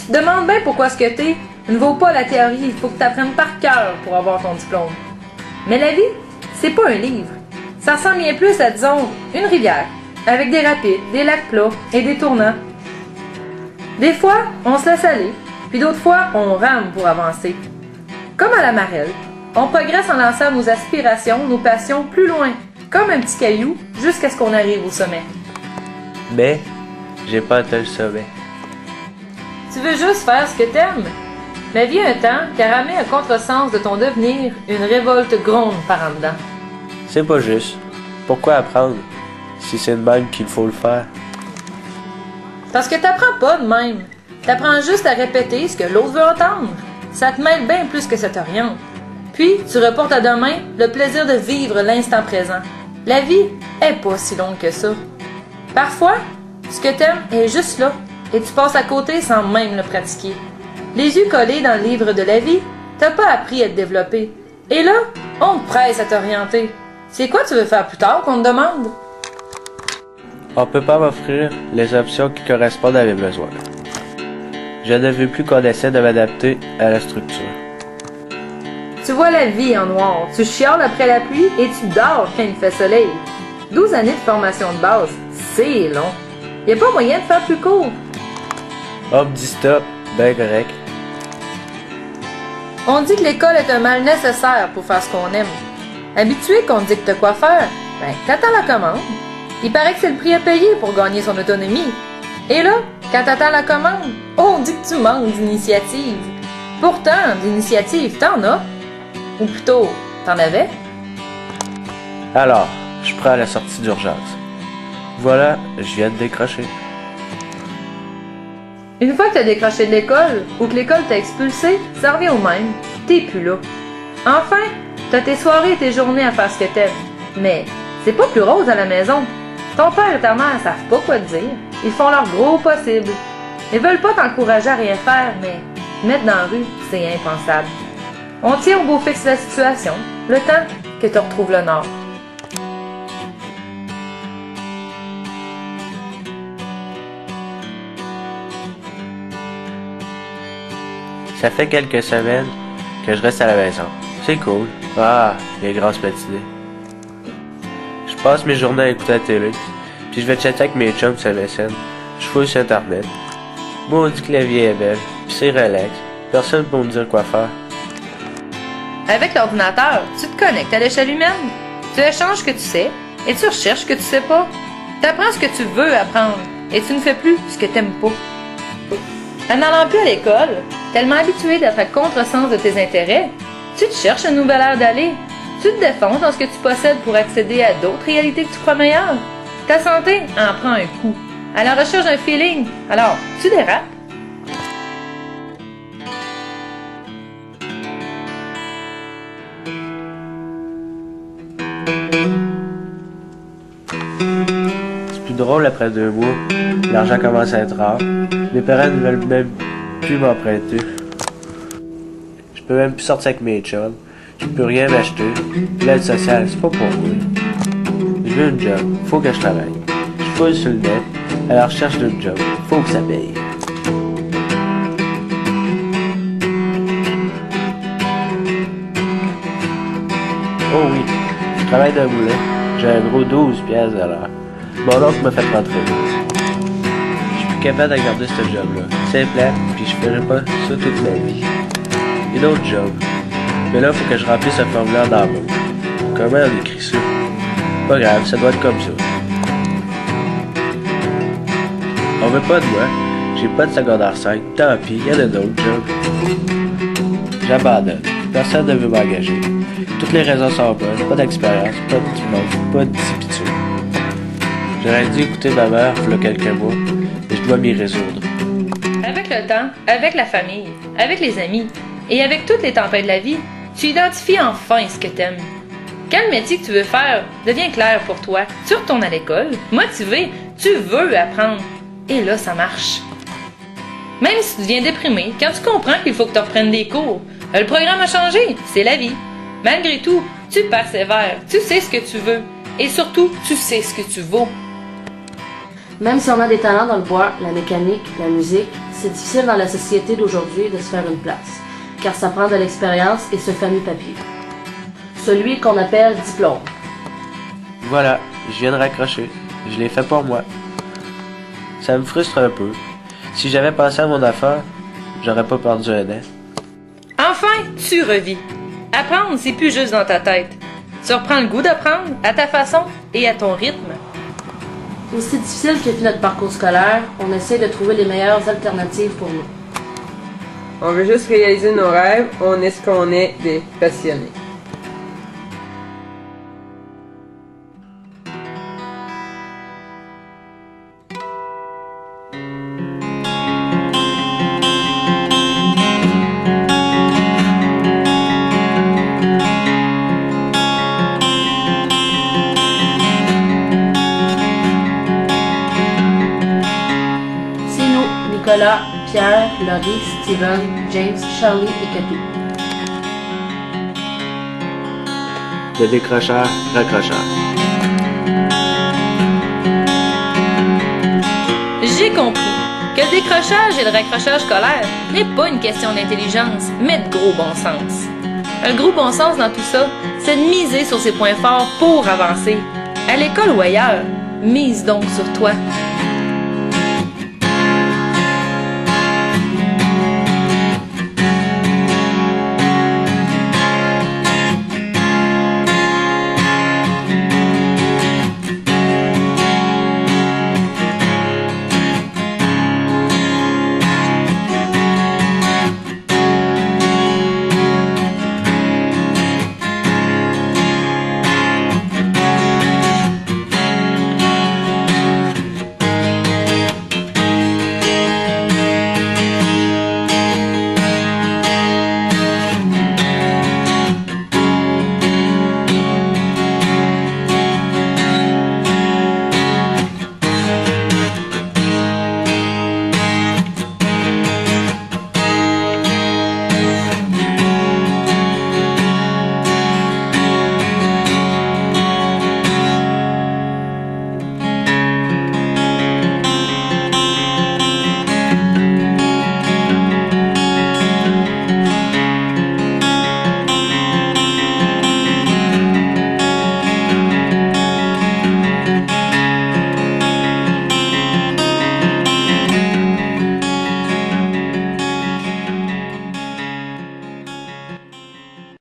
Demande bien pourquoi ce que t'es ne vaut pas la théorie, il faut que t'apprennes par cœur pour avoir ton diplôme. Mais la vie, c'est pas un livre. Ça ressemble bien plus à, disons, une rivière, avec des rapides, des lacs plats et des tournants. Des fois, on se laisse aller, puis d'autres fois, on rame pour avancer. Comme à la marelle, on progresse en lançant nos aspirations, nos passions plus loin, comme un petit caillou, jusqu'à ce qu'on arrive au sommet. Mais, j'ai pas atteint le sommet. Tu veux juste faire ce que t'aimes? Mais vient un temps qui a ramené un contresens de ton devenir, une révolte gronde par en dedans. C'est pas juste. Pourquoi apprendre, si c'est de même qu'il faut le faire? Parce que t'apprends pas de même. T'apprends juste à répéter ce que l'autre veut entendre. Ça te mêle bien plus que ça t'oriente. Puis, tu reportes à demain le plaisir de vivre l'instant présent. La vie est pas si longue que ça. Parfois, ce que t'aimes est juste là, et tu passes à côté sans même le pratiquer. Les yeux collés dans le livre de la vie, t'as pas appris à te développer. Et là, on te presse à t'orienter. C'est quoi tu veux faire plus tard qu'on te demande? On peut pas m'offrir les options qui correspondent à mes besoins. Je ne veux plus qu'on essaie de m'adapter à la structure. Tu vois la vie en noir, tu chiales après la pluie et tu dors quand il fait soleil. 12 années de formation de base, c'est long. Y a pas moyen de faire plus court. On me dit stop, ben correct. On dit que l'école est un mal nécessaire pour faire ce qu'on aime. Habitué qu'on te dicte quoi faire, ben t'attends la commande. Il paraît que c'est le prix à payer pour gagner son autonomie. Et là, quand t'attends la commande, on dit que tu manques d'initiative. Pourtant, d'initiative, t'en as. Ou plutôt, t'en avais. Alors, je prends la sortie d'urgence. Voilà, je viens de décrocher. Une fois que t'as décroché de l'école, ou que l'école t'a expulsé, ça revient au même. T'es plus là. Enfin, t'as tes soirées et tes journées à faire ce que t'aimes. Mais c'est pas plus rose à la maison. Ton père et ta mère savent pas quoi te dire. Ils font leur gros possible. Ils veulent pas t'encourager à rien faire, mais te mettre dans la rue, c'est impensable. On tient au beau fixe de la situation, le temps que tu retrouves le nord. Ça fait quelques semaines que je reste à la maison. C'est cool. Ah, les grosses matinées. Je passe mes journées à écouter la télé, puis je vais chatter avec mes chums sur MSN. Je fouille sur Internet. Moi, on dit que la vie est belle, puis c'est relax. Personne peut me dire quoi faire. Avec l'ordinateur, tu te connectes à l'échelle humaine. Tu échanges ce que tu sais, et tu recherches ce que tu sais pas. Tu apprends ce que tu veux apprendre, et tu ne fais plus ce que tu n'aimes pas. En n'allant plus à l'école, tellement habitué d'être à contresens de tes intérêts, tu te cherches une nouvelle aire d'aller. Tu te défonces dans ce que tu possèdes pour accéder à d'autres réalités que tu crois meilleures. Ta santé en prend un coup. À la recherche d'un feeling, alors tu dérapes. C'est plus drôle après 2 mois. L'argent commence à être rare. Mes parents ne veulent même plus m'emprunter. Je peux même plus sortir avec mes chums. Je peux rien m'acheter. L'aide sociale, c'est pas pour moi. Je veux un job. Faut que je travaille. Je fouille sur le net à la recherche d'un job. Faut que ça paye. Oh oui, je travaille dans un moulin. J'ai un gros 12 piastres de l'heure. Mon oncle m'a fait rentrer. Je suis plus capable de garder ce job-là. C'est plat, puis je ferai pas ça toute ma vie. Une autre job. Mais là, faut que je remplisse un formulaire d'embauche. Comment on écrit ça? Pas grave, ça doit être comme ça. On veut pas de moi. J'ai pas de secondaire 5. Tant pis, y en a d'autres jobs. J'abandonne. Personne ne veut m'engager. Toutes les raisons sont bonnes. Pas d'expérience, pas de diplôme, pas de discipline. J'aurais dû écouter ma mère il y a quelques mois, mais je dois m'y résoudre. Avec le temps, avec la famille, avec les amis et avec toutes les tempêtes de la vie, tu identifies enfin ce que t'aimes. Quand le métier que tu veux faire devient clair pour toi, tu retournes à l'école, motivé, tu veux apprendre. Et là, ça marche. Même si tu deviens déprimé, quand tu comprends qu'il faut que tu reprennes des cours, le programme a changé, c'est la vie. Malgré tout, tu persévères, tu sais ce que tu veux. Et surtout, tu sais ce que tu vaux. Même si on a des talents dans le bois, la mécanique, la musique, c'est difficile dans la société d'aujourd'hui de se faire une place, car ça prend de l'expérience et ce fameux papier. Celui qu'on appelle diplôme. Voilà, je viens de raccrocher. Je l'ai fait pour moi. Ça me frustre un peu. Si j'avais pensé à mon affaire, j'aurais pas perdu un an. Enfin, tu revis. Apprendre, c'est plus juste dans ta tête. Tu reprends le goût d'apprendre à ta façon et à ton rythme. Aussi difficile que fut notre parcours scolaire, on essaie de trouver les meilleures alternatives pour nous. On veut juste réaliser nos rêves, on est ce qu'on est, des passionnés. Nicolas, Pierre, Laurie, Steven, James, Charlie et Catou. De décrocheur, raccrocheur. J'ai compris que le décrochage et le raccrochage scolaire n'est pas une question d'intelligence, mais de gros bon sens. Un gros bon sens dans tout ça, c'est de miser sur ses points forts pour avancer. À l'école ou ailleurs, mise donc sur toi.